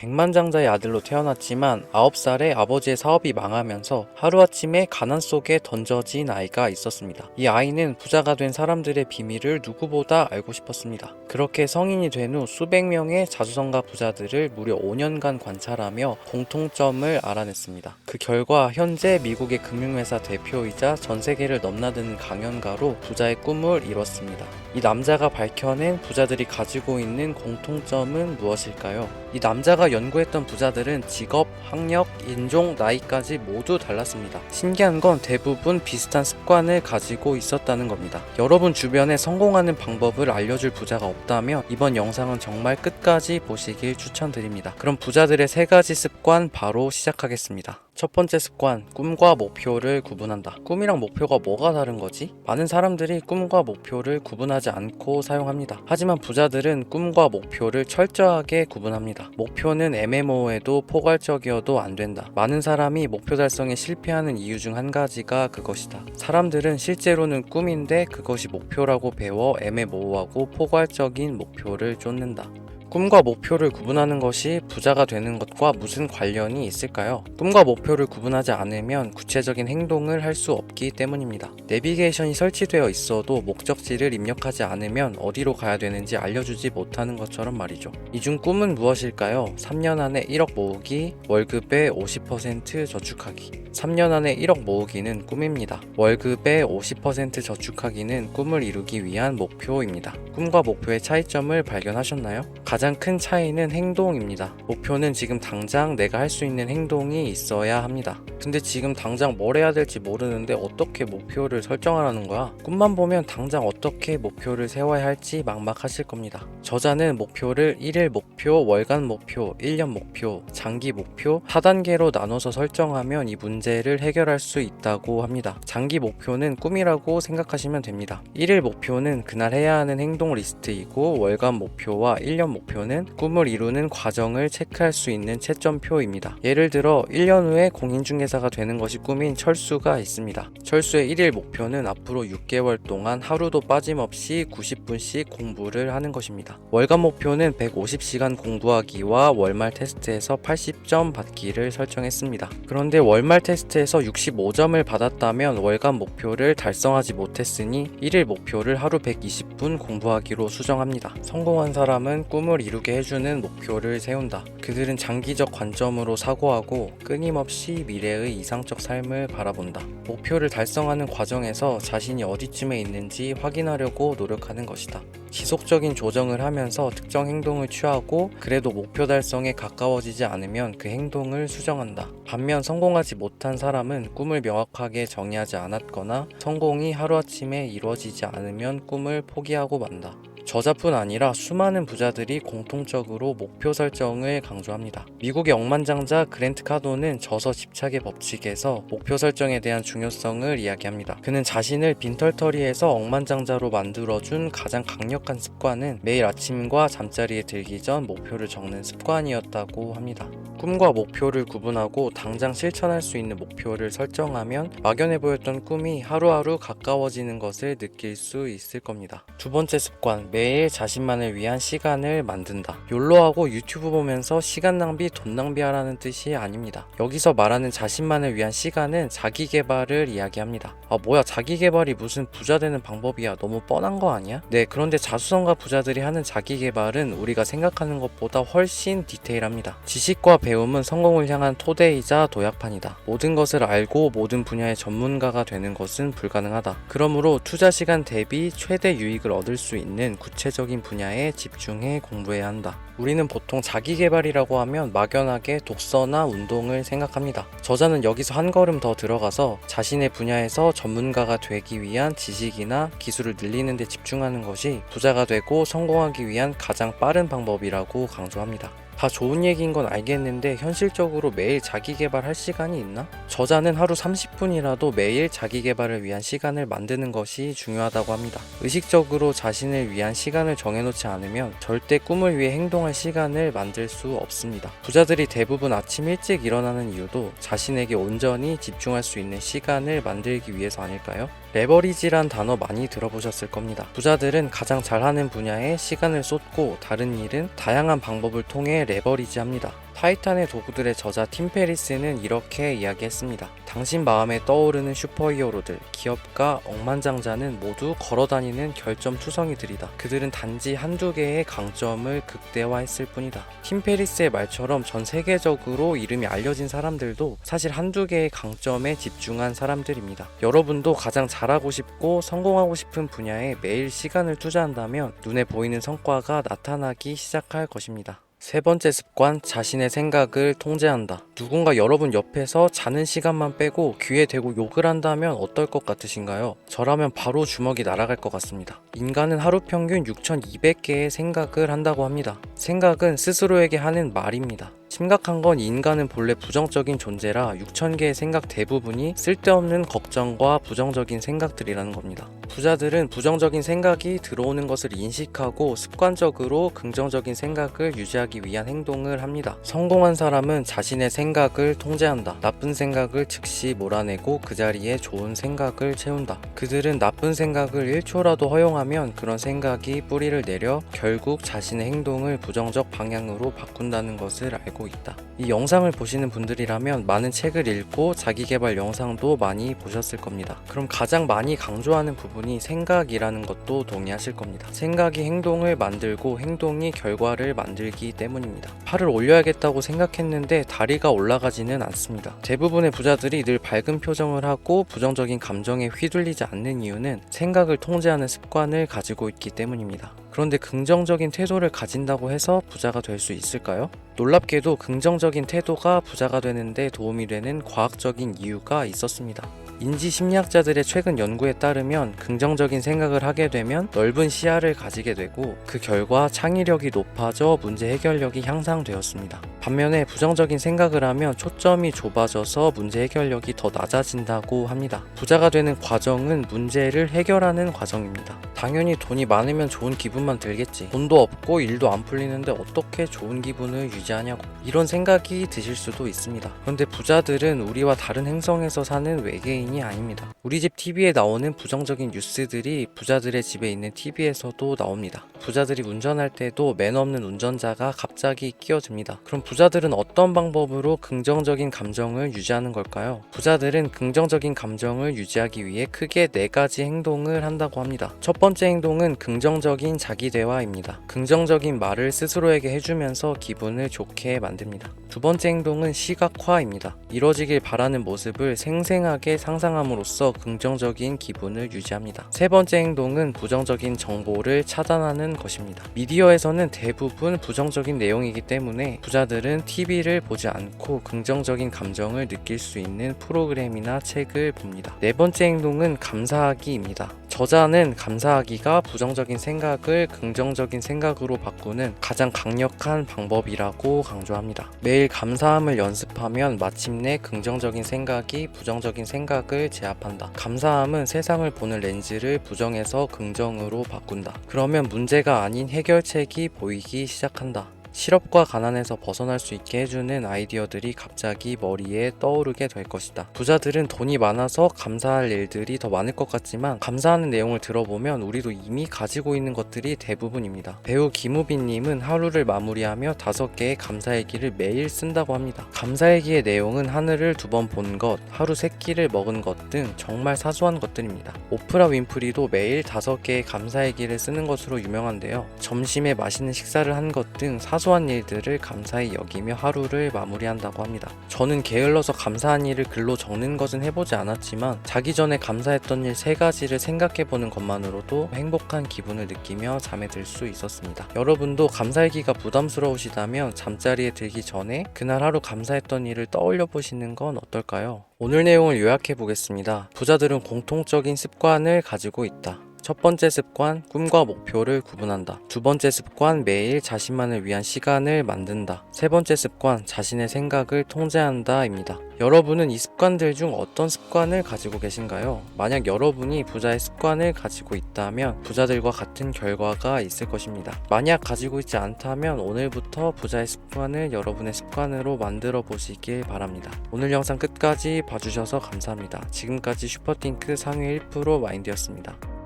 백만장자의 아들로 태어났지만 9살에 아버지의 사업이 망하면서 하루아침에 가난 속에 던져진 아이가 있었습니다. 이 아이는 부자가 된 사람들의 비밀을 누구보다 알고 싶었습니다. 그렇게 성인이 된 후 수백 명의 자수성가 부자들을 무려 5년간 관찰하며 공통점을 알아냈습니다. 그 결과 현재 미국의 금융회사 대표이자 전 세계를 넘나드는 강연가로 부자의 꿈을 이뤘습니다. 이 남자가 밝혀낸 부자들이 가지고 있는 공통점은 무엇일까요? 이 남자가 연구했던 부자들은 직업, 학력, 인종, 나이까지 모두 달랐습니다. 신기한 건 대부분 비슷한 습관을 가지고 있었다는 겁니다. 여러분 주변에 성공하는 방법을 알려줄 부자가 없다면 이번 영상은 정말 끝까지 보시길 추천드립니다. 그럼 부자들의 3가지 습관 바로 시작하겠습니다. 첫 번째 습관, 꿈과 목표를 구분한다. 꿈이랑 목표가 뭐가 다른 거지? 많은 사람들이 꿈과 목표를 구분하지 않고 사용합니다. 하지만 부자들은 꿈과 목표를 철저하게 구분합니다. 목표는 애매모호해도 포괄적이어도 안 된다. 많은 사람이 목표 달성에 실패하는 이유 중 한 가지가 그것이다. 사람들은 실제로는 꿈인데 그것이 목표라고 배워 애매모호하고 포괄적인 목표를 쫓는다. 꿈과 목표를 구분하는 것이 부자가 되는 것과 무슨 관련이 있을까요? 꿈과 목표를 구분하지 않으면 구체적인 행동을 할 수 없기 때문입니다. 내비게이션이 설치되어 있어도 목적지를 입력하지 않으면 어디로 가야 되는지 알려주지 못하는 것처럼 말이죠. 이 중 꿈은 무엇일까요? 3년 안에 1억 모으기, 월급의 50% 저축하기. 3년 안에 1억 모으기는 꿈입니다. 월급의 50% 저축하기는 꿈을 이루기 위한 목표입니다. 꿈과 목표의 차이점을 발견하셨나요? 가장 큰 차이는 행동입니다. 목표는 지금 당장 내가 할 수 있는 행동이 있어야 합니다. 근데 지금 당장 뭘 해야 될지 모르는데 어떻게 목표를 설정하라는 거야? 꿈만 보면 당장 어떻게 목표를 세워야 할지 막막하실 겁니다. 저자는 목표를 1일 목표, 월간 목표, 1년 목표, 장기 목표 4단계로 나눠서 설정하면 이 문제를 해결할 수 있다고 합니다. 장기 목표는 꿈이라고 생각하시면 됩니다. 1일 목표는 그날 해야 하는 행동 리스트이고 월간 목표와 1년 목표는 꿈을 이루는 과정을 체크할 수 있는 채점표입니다. 예를 들어 1년 후에 공인중개사가 되는 것이 꿈인 철수가 있습니다. 철수의 1일 목표는 앞으로 6개월 동안 하루도 빠짐없이 90분씩 공부를 하는 것입니다. 월간 목표는 150시간 공부하기와 월말 테스트에서 80점 받기를 설정했습니다. 그런데 월말 테스트에서 65점을 받았다면 월간 목표를 달성하지 못했으니 1일 목표를 하루 120분 공부하기로 수정합니다. 성공한 사람은 꿈을 이루게 해주는 목표를 세운다. 그들은 장기적 관점으로 사고하고 끊임없이 미래의 이상적 삶을 바라본다. 목표를 달성하는 과정에서 자신이 어디쯤에 있는지 확인하려고 노력하는 것이다. 지속적인 조정을 하면서 특정 행동을 취하고 그래도 목표 달성에 가까워지지 않으면 그 행동을 수정한다. 반면 성공하지 못한 사람은 꿈을 명확하게 정의하지 않았거나 성공이 하루아침에 이루어지지 않으면 꿈을 포기하고 만다. 저자뿐 아니라 수많은 부자들이 공통적으로 목표 설정을 강조합니다. 미국의 억만장자 그랜트 카도는 저서 집착의 법칙에서 목표 설정에 대한 중요성을 이야기합니다. 그는 자신을 빈털터리에서 억만장자로 만들어준 가장 강력한 습관은 매일 아침과 잠자리에 들기 전 목표를 적는 습관이었다고 합니다. 꿈과 목표를 구분하고 당장 실천할 수 있는 목표를 설정하면 막연해 보였던 꿈이 하루하루 가까워지는 것을 느낄 수 있을 겁니다. 두 번째 습관, 매일 자신만을 위한 시간을 만든다. 욜로하고 유튜브 보면서 시간 낭비, 돈 낭비하라는 뜻이 아닙니다. 여기서 말하는 자신만을 위한 시간은 자기계발을 이야기합니다. 뭐야, 자기계발이 무슨 부자 되는 방법이야. 너무 뻔한 거 아니야? 네, 그런데 자수성가 부자들이 하는 자기계발은 우리가 생각하는 것보다 훨씬 디테일합니다. 지식과 배움은 성공을 향한 토대이자 도약판이다. 모든 것을 알고 모든 분야의 전문가가 되는 것은 불가능하다. 그러므로 투자 시간 대비 최대 유익을 얻을 수 있는 구체적인 분야에 집중해 공부해야 한다. 우리는 보통 자기계발이라고 하면 막연하게 독서나 운동을 생각합니다. 저자는 여기서 한 걸음 더 들어가서 자신의 분야에서 전문가가 되기 위한 지식이나 기술을 늘리는 데 집중하는 것이 부자가 되고 성공하기 위한 가장 빠른 방법이라고 강조합니다. 다 좋은 얘기인 건 알겠는데 현실적으로 매일 자기계발 할 시간이 있나? 저자는 하루 30분이라도 매일 자기계발을 위한 시간을 만드는 것이 중요하다고 합니다. 의식적으로 자신을 위한 시간을 정해놓지 않으면 절대 꿈을 위해 행동할 시간을 만들 수 없습니다. 부자들이 대부분 아침 일찍 일어나는 이유도 자신에게 온전히 집중할 수 있는 시간을 만들기 위해서 아닐까요? 레버리지란 단어 많이 들어보셨을 겁니다. 부자들은 가장 잘하는 분야에 시간을 쏟고 다른 일은 다양한 방법을 통해 레버리지합니다. 타이탄의 도구들의 저자 팀 페리스는 이렇게 이야기했습니다. 당신 마음에 떠오르는 슈퍼히어로들, 기업가, 억만장자는 모두 걸어다니는 결점투성이들이다. 그들은 단지 한두 개의 강점을 극대화했을 뿐이다. 팀 페리스의 말처럼 전 세계적으로 이름이 알려진 사람들도 사실 한두 개의 강점에 집중한 사람들입니다. 여러분도 가장 잘하고 싶고 성공하고 싶은 분야에 매일 시간을 투자한다면 눈에 보이는 성과가 나타나기 시작할 것입니다. 세 번째 습관, 자신의 생각을 통제한다. 누군가 여러분 옆에서 자는 시간만 빼고 귀에 대고 욕을 한다면 어떨 것 같으신가요? 저라면 바로 주먹이 날아갈 것 같습니다. 인간은 하루 평균 6,200개의 생각을 한다고 합니다. 생각은 스스로에게 하는 말입니다. 심각한 건 인간은 본래 부정적인 존재라 6,000개의 생각 대부분이 쓸데없는 걱정과 부정적인 생각들이라는 겁니다. 부자들은 부정적인 생각이 들어오는 것을 인식하고 습관적으로 긍정적인 생각을 유지하기 위한 행동을 합니다. 성공한 사람은 자신의 생각을 통제한다. 나쁜 생각을 즉시 몰아내고 그 자리에 좋은 생각을 채운다. 그들은 나쁜 생각을 1초라도 허용하면 그런 생각이 뿌리를 내려 결국 자신의 행동을 부정적 방향으로 바꾼다는 것을 알고 있다. 이 영상을 보시는 분들이라면 많은 책을 읽고 자기계발 영상도 많이 보셨을 겁니다. 그럼 가장 많이 강조하는 부분이 생각이라는 것도 동의하실 겁니다. 생각이 행동을 만들고 행동이 결과를 만들기 때문입니다. 팔을 올려야겠다고 생각했는데 다리가 올라가지는 않습니다. 대부분의 부자들이 늘 밝은 표정을 하고 부정적인 감정에 휘둘리지 않는 이유는 생각을 통제하는 습관을 가지고 있기 때문입니다. 그런데 긍정적인 태도를 가진다고 해서 부자가 될 수 있을까요? 놀랍게도 긍정적인 태도가 부자가 되는데 도움이 되는 과학적인 이유가 있었습니다. 인지심리학자들의 최근 연구에 따르면 긍정적인 생각을 하게 되면 넓은 시야를 가지게 되고 그 결과 창의력이 높아져 문제 해결력이 향상되었습니다. 반면에 부정적인 생각을 하면 초점이 좁아져서 문제 해결력이 더 낮아진다고 합니다. 부자가 되는 과정은 문제를 해결하는 과정입니다. 당연히 돈이 많으면 좋은 기분만 들겠지. 돈도 없고 일도 안 풀리는데 어떻게 좋은 기분을 유지하냐고. 이런 생각이 드실 수도 있습니다. 그런데 부자들은 우리와 다른 행성에서 사는 외계인이 아닙니다. 우리 집 TV에 나오는 부정적인 뉴스들이 부자들의 집에 있는 TV에서도 나옵니다. 부자들이 운전할 때도 매너 없는 운전자가 갑자기 끼어듭니다. 그럼 부자들은 어떤 방법으로 긍정적인 감정을 유지하는 걸까요? 부자들은 긍정적인 감정을 유지하기 위해 크게 4가지 행동을 한다고 합니다. 첫 번째 행동은 긍정적인 자기대화입니다. 긍정적인 말을 스스로에게 해주면서 기분을 좋게 만듭니다. 두 번째 행동은 시각화입니다. 이뤄지길 바라는 모습을 생생하게 상상함으로써 긍정적인 기분을 유지합니다. 세 번째 행동은 부정적인 정보를 차단하는 것입니다. 미디어에서는 대부분 부정적인 내용이기 때문에 부자들은 TV를 보지 않고 긍정적인 감정을 느낄 수 있는 프로그램이나 책을 봅니다. 네 번째 행동은 감사하기입니다. 저자는 감사하기가 부정적인 생각을 긍정적인 생각으로 바꾸는 가장 강력한 방법이라고 강조합니다. 매일 감사함을 연습하면 마침내 긍정적인 생각이 부정적인 생각을 제압한다. 감사함은 세상을 보는 렌즈를 부정에서 긍정으로 바꾼다. 그러면 문제가 아닌 해결책이 보이기 시작한다. 실업과 가난에서 벗어날 수 있게 해주는 아이디어들이 갑자기 머리에 떠오르게 될 것이다. 부자들은 돈이 많아서 감사할 일들이 더 많을 것 같지만 감사하는 내용을 들어보면 우리도 이미 가지고 있는 것들이 대부분입니다. 배우 김우빈님은 하루를 마무리하며 5개의 감사일기를 매일 쓴다고 합니다. 감사일기의 내용은 하늘을 2번 본 것, 하루 3끼를 먹은 것 등 정말 사소한 것들입니다. 오프라 윈프리도 매일 5개의 감사일기를 쓰는 것으로 유명한데요. 점심에 맛있는 식사를 한 것 등 사소한 일들을 감사히 여기며 하루를 마무리한다고 합니다. 저는 게을러서 감사한 일을 글로 적는 것은 해보지 않았지만 자기 전에 감사했던 일 3가지를 생각해보는 것만으로도 행복한 기분을 느끼며 잠에 들 수 있었습니다. 여러분도 감사일기가 부담스러우시다면 잠자리에 들기 전에 그날 하루 감사했던 일을 떠올려 보시는 건 어떨까요? 오늘 내용을 요약해 보겠습니다. 부자들은 공통적인 습관을 가지고 있다. 첫 번째 습관, 꿈과 목표를 구분한다. 두 번째 습관, 매일 자신만을 위한 시간을 만든다. 세 번째 습관, 자신의 생각을 통제한다입니다. 여러분은 이 습관들 중 어떤 습관을 가지고 계신가요? 만약 여러분이 부자의 습관을 가지고 있다면 부자들과 같은 결과가 있을 것입니다. 만약 가지고 있지 않다면 오늘부터 부자의 습관을 여러분의 습관으로 만들어 보시길 바랍니다. 오늘 영상 끝까지 봐주셔서 감사합니다. 지금까지 슈퍼띵크 상위 1% 마인드였습니다.